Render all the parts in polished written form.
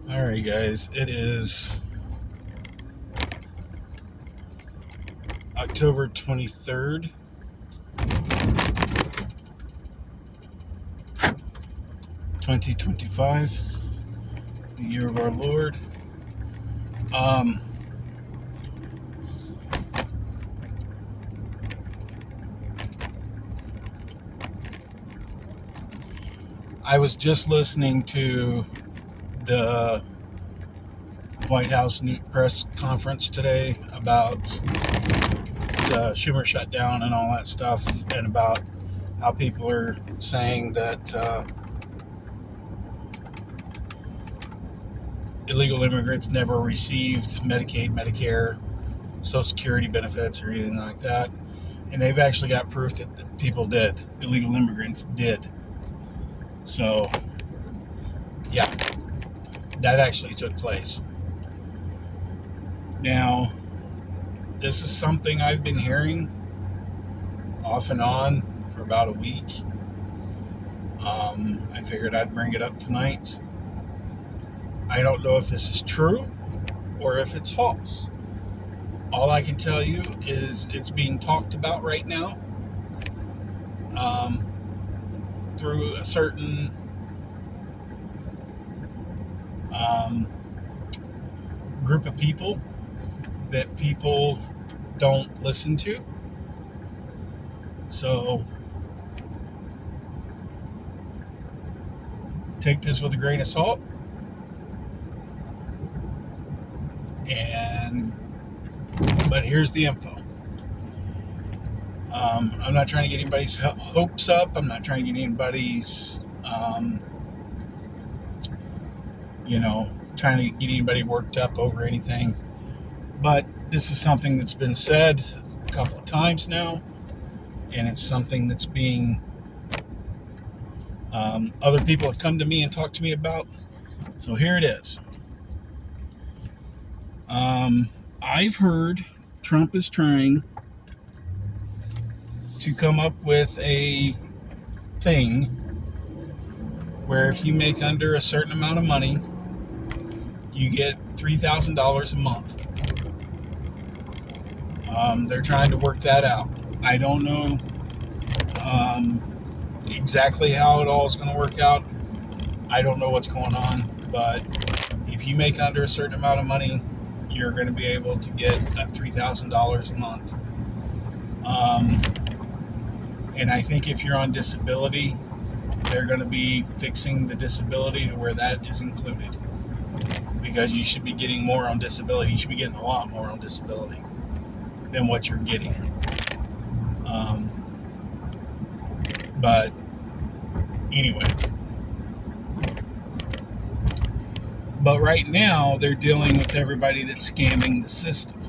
All right, guys, it is October 23rd, 2025, the year of our Lord. I was just listening to the White House press conference today about the Schumer shutdown and all that stuff, and about how people are saying that illegal immigrants never received Medicaid, Medicare, Social Security benefits, or anything like that. And they've actually got proof that people did. Illegal immigrants did. So, yeah, that actually took place. Now, this is something I've been hearing off and on for about a week. I figured I'd bring it up tonight. I don't know if this is true or if it's false. All I can tell you is it's being talked about right now through a certain group of people that people don't listen to. So take this with a grain of salt. But here's the info. I'm not trying to get anybody's hopes up. I'm not trying to get anybody's, trying to get anybody worked up over anything. But this is something that's been said a couple of times now, and it's something that's being, other people have come to me and talked to me about. So here it is. I've heard Trump is trying to come up with a thing where if you make under a certain amount of money, you get $3,000 a month. They're trying to work that out. I don't know exactly how it all is going to work out. I don't know what's going on, but if you make under a certain amount of money, you're going to be able to get that $3,000 a month. And I think if you're on disability, they're going to be fixing the disability to where that is included. Because you should be getting more on disability. You should be getting a lot more on disability than what you're getting. But anyway. But right now, they're dealing with everybody that's scamming the system.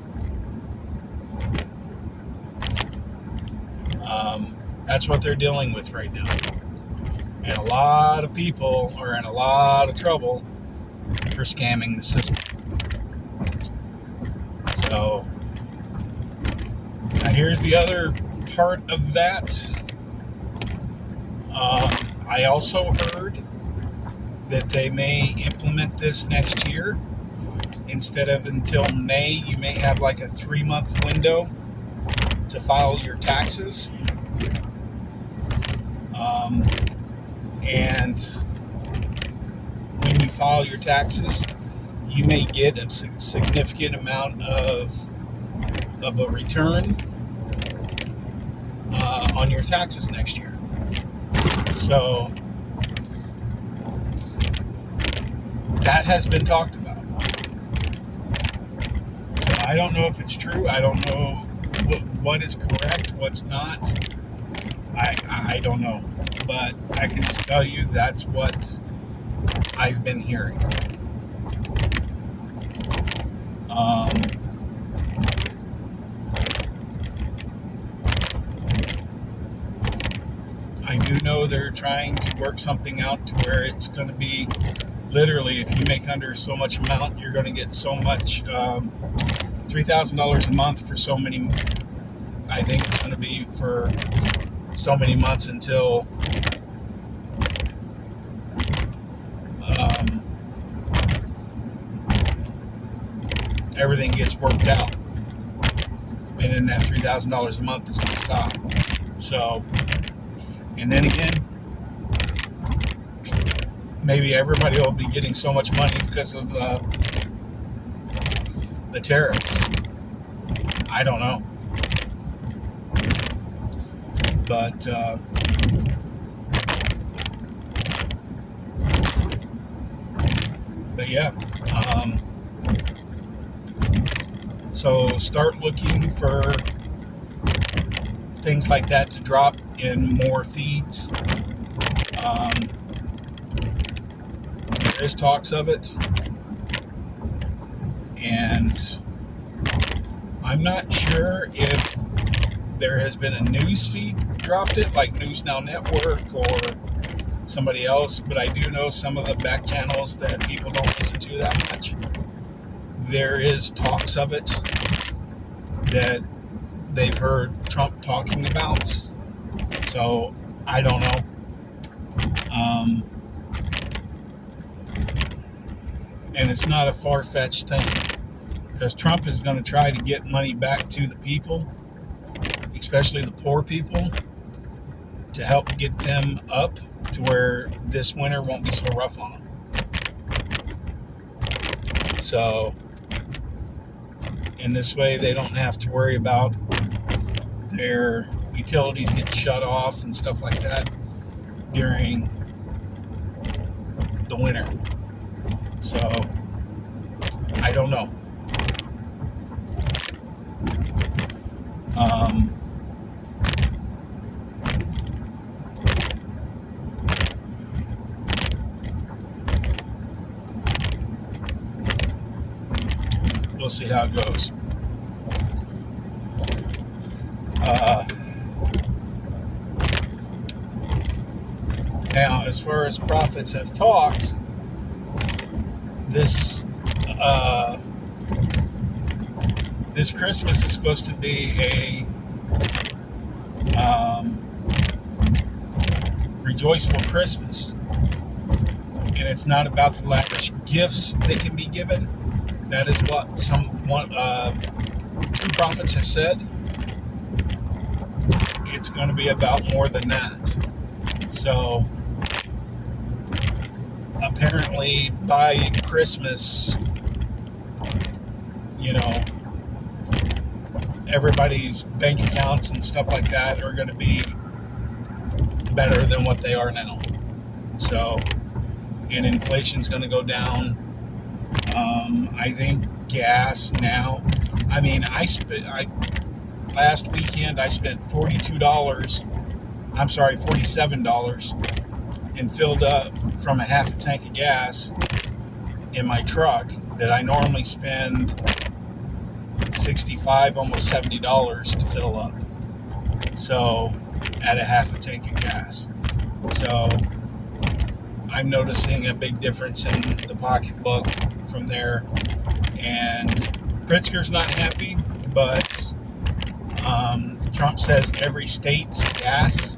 That's what they're dealing with right now. And a lot of people are in a lot of trouble for scamming the system. So, now here's the other part of that. I also heard that they may implement this next year. Instead of until May, you may have like a 3-month window to file your taxes. And when you file your taxes, you may get a significant amount of a return on your taxes next year. So that has been talked about. So I don't know if it's true. I don't know what is correct, what's not. I don't know. But I can just tell you that's what I've been hearing. I do know they're trying to work something out to where it's going to be literally, if you make under so much amount, you're going to get so much, $3,000 a month for so many. I think it's going to be for so many months until everything gets worked out. And then that $3,000 a month is going to stop. So, and then again, maybe everybody will be getting so much money because of the tariffs. I don't know. But yeah. So start looking for things like that to drop in more feeds. There is talks of it, and I'm not sure if there has been a news feed dropped it, like News Now Network or somebody else, but I do know some of the back channels that people don't listen to that much. There is talks of it that they've heard Trump talking about. So I don't know. And it's not a far-fetched thing, because Trump is going to try to get money back to the people, especially the poor people, to help get them up to where this winter won't be so rough on them. So, in this way, they don't have to worry about their utilities getting shut off and stuff like that during the winter. So, I don't know. We'll see how it goes. Now, as far as prophets have talked, this Christmas is supposed to be a rejoiceful Christmas, and it's not about the lavish gifts that can be given. That is what some true prophets have said. It's going to be about more than that. So apparently by Christmas, everybody's bank accounts and stuff like that are going to be better than what they are now. So, and inflation's going to go down. I think gas now. I mean, last weekend I spent $47 and filled up from a half a tank of gas in my truck that I normally spend $65, almost $70 to fill up. So, at a half a tank of gas. So, I'm noticing a big difference in the pocketbook from there. And Pritzker's not happy, but Trump says every state's gas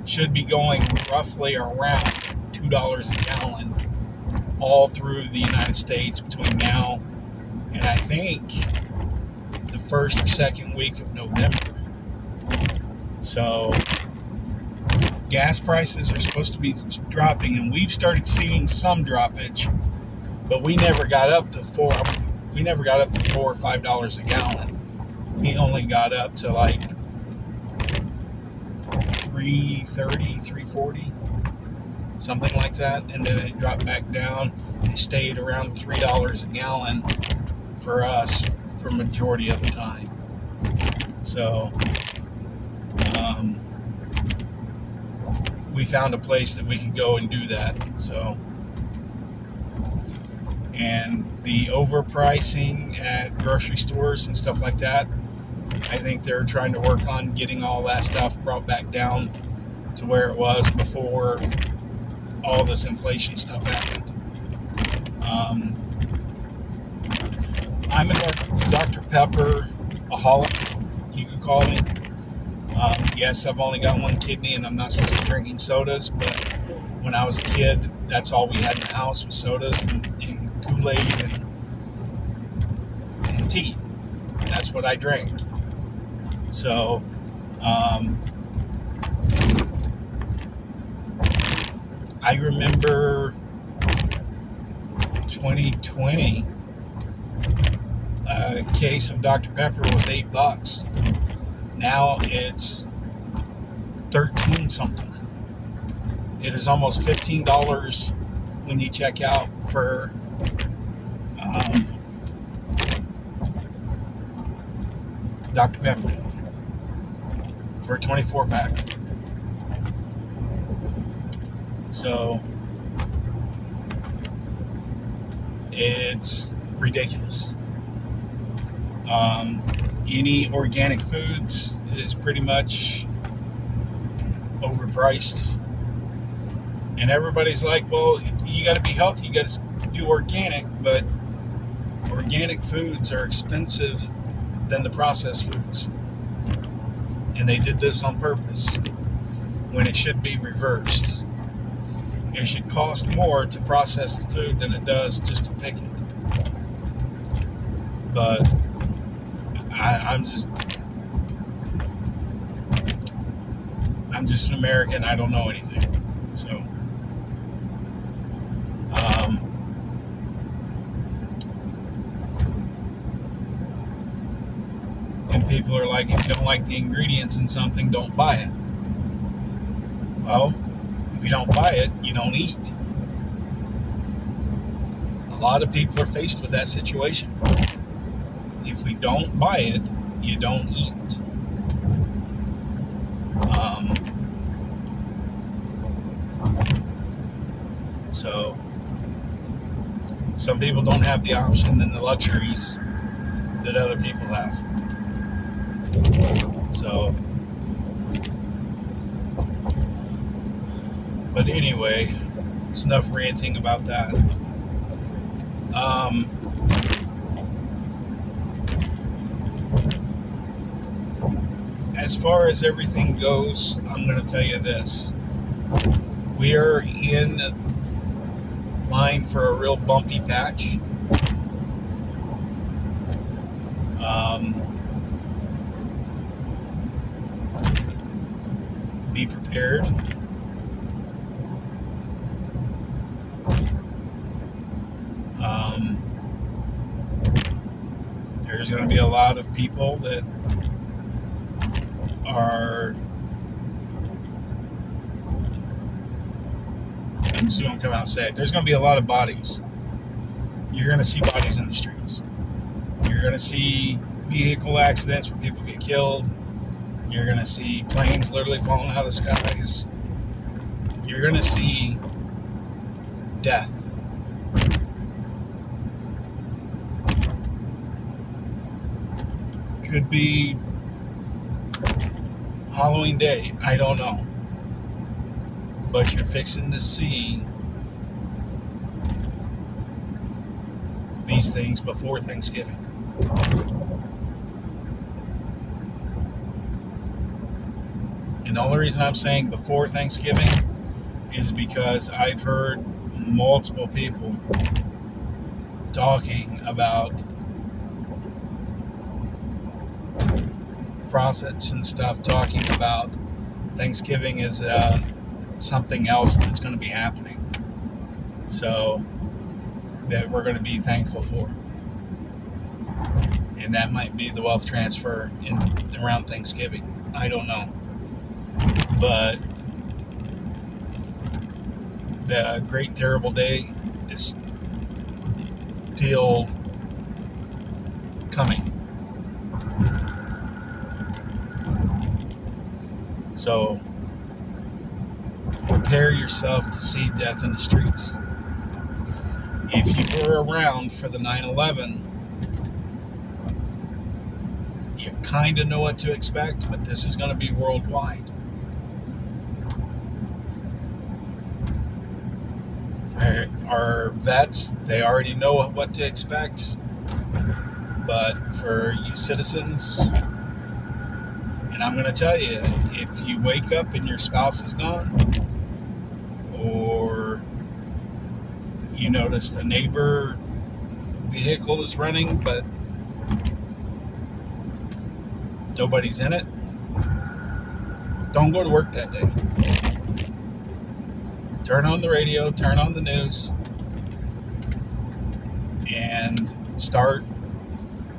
should be going roughly around $2 a gallon all through the United States between now and I think the first or second week of November. So gas prices are supposed to be dropping, and we've started seeing some droppage, but we never got up to $4 or $5 a gallon. We only got up to like $3.30, $3.40, something like that, and then it dropped back down and stayed around $3 a gallon for us for majority of the time. So we found a place that we could go and do that. So, and the overpricing at grocery stores and stuff like that, I think they're trying to work on getting all that stuff brought back down to where it was before all this inflation stuff happened. I'm a Dr. Pepper aholic, you could call me. Yes, I've only got one kidney and I'm not supposed to be drinking sodas, but when I was a kid, that's all we had in the house was sodas and Kool-Aid tea. That's what I drank. So, I remember 2020, a case of Dr. Pepper was $8. Now it's 13 something. It is almost $15 when you check out for Dr. Pepper for a 24 pack. So it's ridiculous. Any organic foods is pretty much overpriced. And everybody's like, well, you got to be healthy, you got to do organic, but organic foods are expensive than the processed foods. And they did this on purpose when it should be reversed. It should cost more to process the food than it does just to pick it. But I'm just an American. I don't know anything. So, and people are like, if you don't like the ingredients in something, don't buy it. Well, if you don't buy it, you don't eat. A lot of people are faced with that situation. If we don't buy it, you don't eat. So some people don't have the option and the luxuries that other people have. So, but anyway, it's enough ranting about that. As far as everything goes, I'm going to tell you this. We are in line for a real bumpy patch. Be prepared. There's going to be a lot of people that are, I'm just going to come out and say it. There's going to be a lot of bodies. You're going to see bodies in the streets. You're going to see vehicle accidents where people get killed. You're going to see planes literally falling out of the skies. You're going to see death. Could be Halloween Day. I don't know. But you're fixing to see these things before Thanksgiving. And the only reason I'm saying before Thanksgiving is because I've heard multiple people talking about prophets and stuff, talking about Thanksgiving is something else that's going to be happening. So that we're going to be thankful for. And that might be the wealth transfer in around Thanksgiving. I don't know. But the great and terrible day is still coming. So prepare yourself to see death in the streets. If you were around for the 9/11, you kind of know what to expect, but this is going to be worldwide. For our vets, they already know what to expect, but for you citizens, and I'm going to tell you, if you wake up and your spouse is gone, or you notice the neighbor vehicle is running, but Nobody's in it. Don't go to work that day. Turn on the radio, turn on the news, and start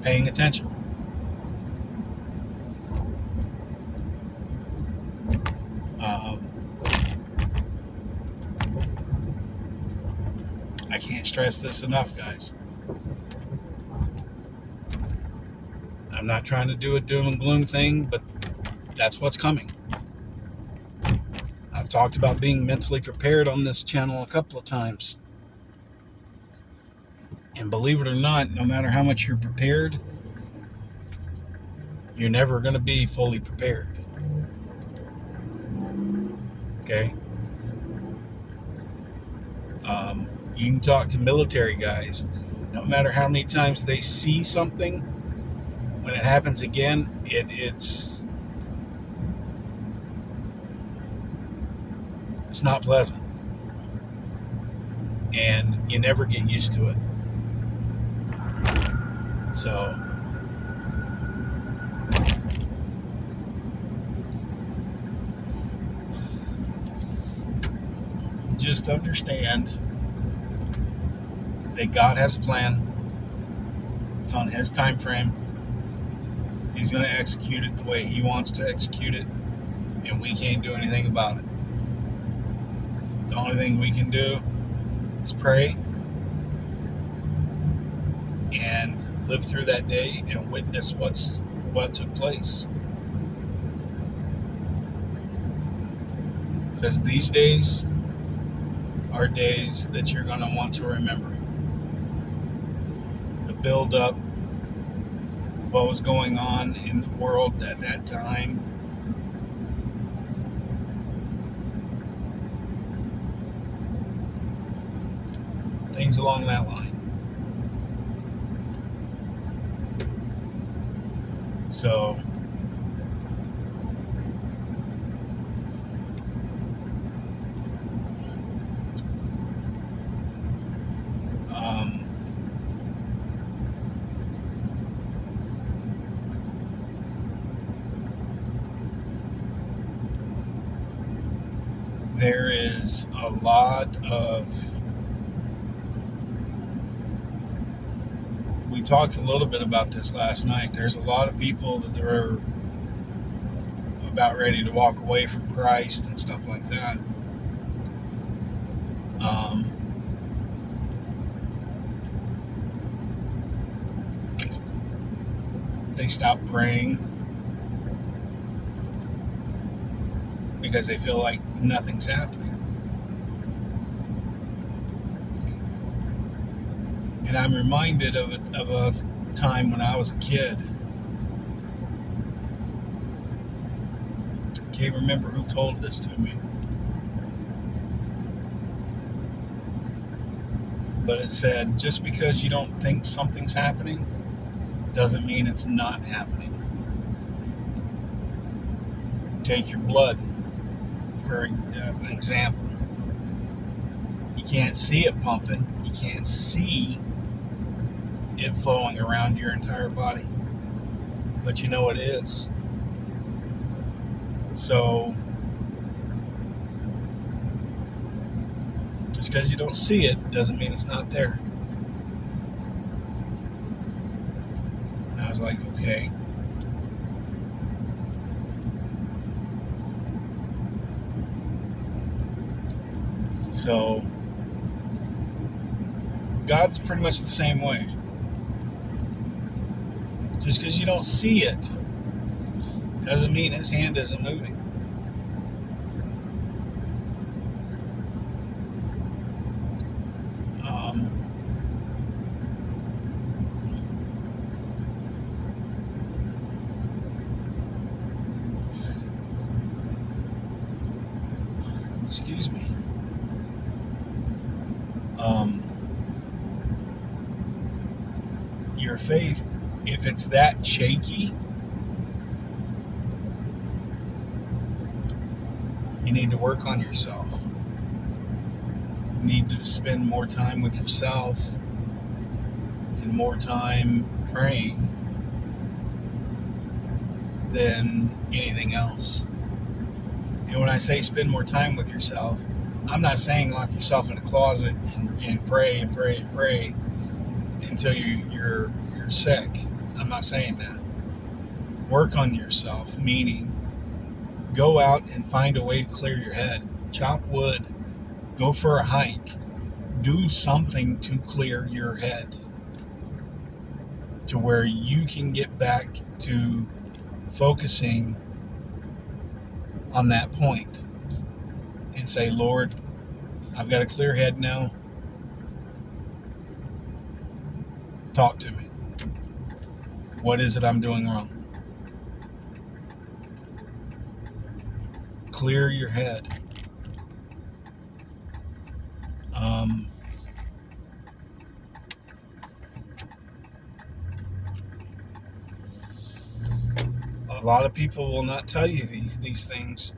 paying attention. I can't stress this enough, guys. I'm not trying to do a doom and gloom thing, but that's what's coming. I've talked about being mentally prepared on this channel a couple of times. And believe it or not, no matter how much you're prepared, you're never going to be fully prepared. Okay? You can talk to military guys. No matter how many times they see something, when it happens again, it's not pleasant. And you never get used to it. So, just understand that God has a plan. It's on His time frame. He's going to execute it the way He wants to execute it, and we can't do anything about it. The only thing we can do is pray and live through that day and witness what took place. Because these days are days that you're going to want to remember. The build up, what was going on in the world at that time. Things along that line. So, there is a lot of, we talked a little bit about this last night. There's a lot of people that are about ready to walk away from Christ and stuff like that. They stop praying because they feel like nothing's happening. And I'm reminded of a time when I was a kid. Can't remember who told this to me. But it said, just because you don't think something's happening doesn't mean it's not happening. Take your blood, for an example. You can't see it pumping. You can't see it flowing around your entire body. But you know it is. So, just because you don't see it doesn't mean it's not there. And I was like, okay. So, God's pretty much the same way. Just because you don't see it doesn't mean His hand isn't moving. Excuse me. Your faith, if it's that shaky, you need to work on yourself. You need to spend more time with yourself and more time praying than anything else. And when I say spend more time with yourself, I'm not saying lock yourself in a closet and pray and pray and pray until you're sick. I'm not saying that. Work on yourself, meaning go out and find a way to clear your head. Chop wood, go for a hike, do something to clear your head to where you can get back to focusing on that point and say, Lord, I've got a clear head now. Talk to me. What is it I'm doing wrong? Clear your head. A lot of people will not tell you these things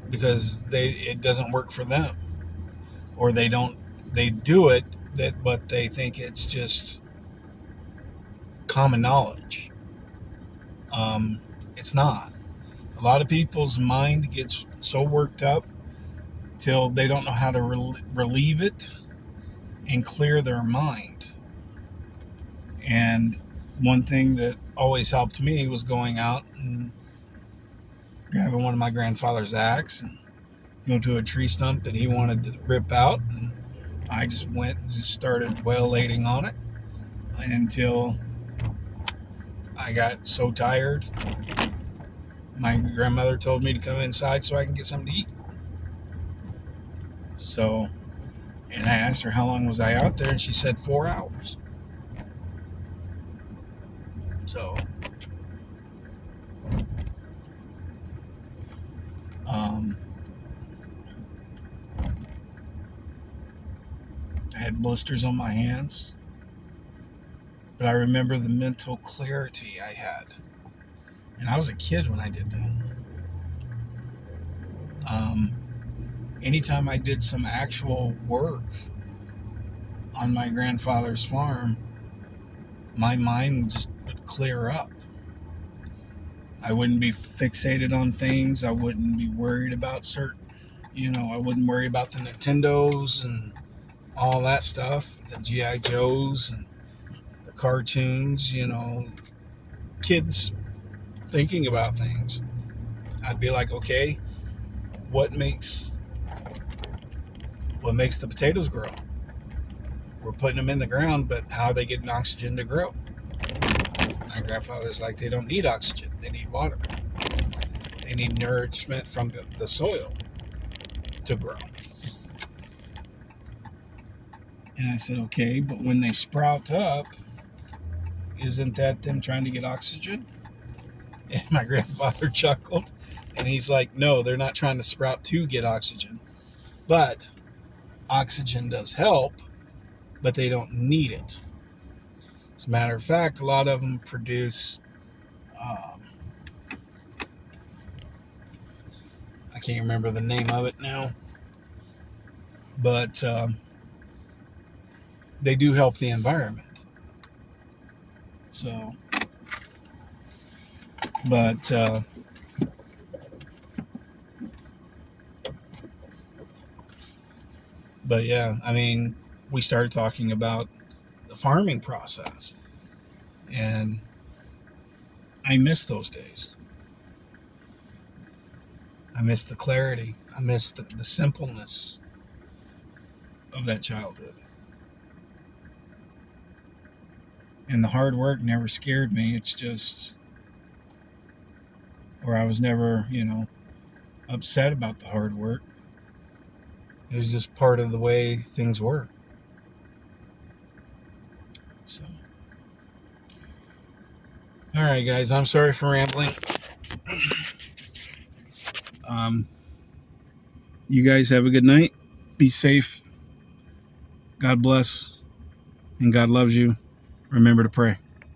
because it doesn't work for them, or they do it but they think it's just common knowledge. It's not. A lot of people's mind gets so worked up till they don't know how to relieve it and clear their mind. And one thing that always helped me was going out and grabbing one of my grandfather's axe and going to a tree stump that he wanted to rip out, and I just went and just started wailing on it until I got so tired. My grandmother told me to come inside so I can get something to eat. So, and I asked her how long was I out there, and she said 4 hours. So, I had blisters on my hands, but I remember the mental clarity I had. And I was a kid when I did that. Anytime I did some actual work on my grandfather's farm, my mind just would clear up. I wouldn't be fixated on things. I wouldn't be worried about I wouldn't worry about the Nintendos and all that stuff, the G.I. Joes and the cartoons, kids thinking about things. I'd be like, okay, what makes the potatoes grow? We're putting them in the ground, but how are they getting oxygen to grow? My grandfather's like, they don't need oxygen. They need water. They need nourishment from the soil to grow. And I said, okay, but when they sprout up, isn't that them trying to get oxygen? And my grandfather chuckled, and he's like, no, they're not trying to sprout to get oxygen. But oxygen does help, but they don't need it. As a matter of fact, a lot of them produce, I can't remember the name of it now, but they do help the environment. So, but yeah, I mean, we started talking about the farming process, and I miss those days. I miss the clarity. I miss the simpleness of that childhood. And the hard work never scared me. It's just, or I was never, upset about the hard work. It was just part of the way things were. So, all right, guys, I'm sorry for rambling. You guys have a good night. Be safe. God bless. And God loves you. Remember to pray.